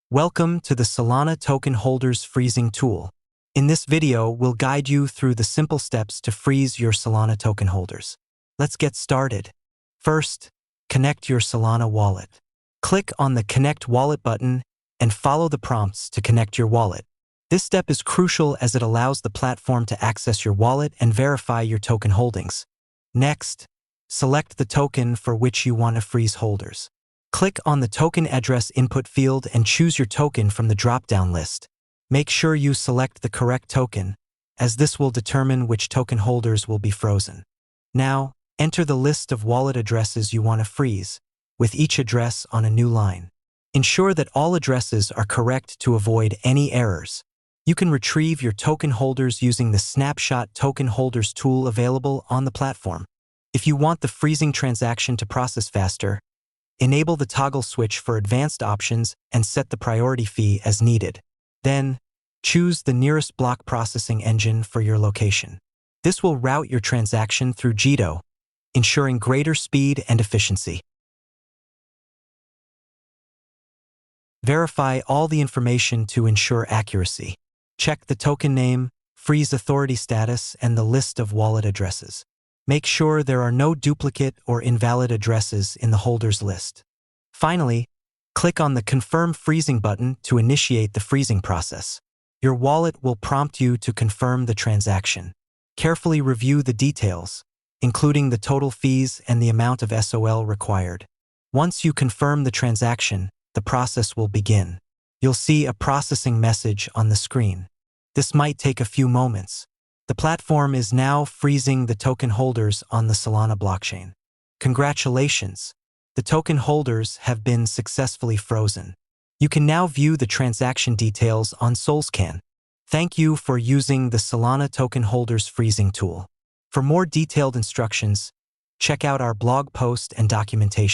Welcome to the Solana token holders freezing tool. In this video, we'll guide you through the simple steps to freeze your Solana token holders. Let's get started. First, connect your Solana wallet. Click on the Connect Wallet button and follow the prompts to connect your wallet. This step is crucial as it allows the platform to access your wallet and verify your token holdings. Next, select the token for which you want to freeze holders. Click on the token address input field and choose your token from the drop-down list. Make sure you select the correct token, as this will determine which token holders will be frozen. Now, enter the list of wallet addresses you want to freeze, with each address on a new line. Ensure that all addresses are correct to avoid any errors. You can retrieve your token holders using the Snapshot Token Holders tool available on the platform. If you want the freezing transaction to process faster, enable the toggle switch for advanced options and set the priority fee as needed. Then, choose the nearest block processing engine for your location. This will route your transaction through Jito, ensuring greater speed and efficiency. Verify all the information to ensure accuracy. Check the token name, freeze authority status, and the list of wallet addresses. Make sure there are no duplicate or invalid addresses in the holders list. Finally, click on the Confirm Freezing button to initiate the freezing process. Your wallet will prompt you to confirm the transaction. Carefully review the details, including the total fees and the amount of SOL required. Once you confirm the transaction, the process will begin. You'll see a processing message on the screen. This might take a few moments. The platform is now freezing the token holders on the Solana blockchain. Congratulations! The token holders have been successfully frozen. You can now view the transaction details on Solana. Thank you for using the Solana token holders freezing tool. For more detailed instructions, check out our blog post and documentation.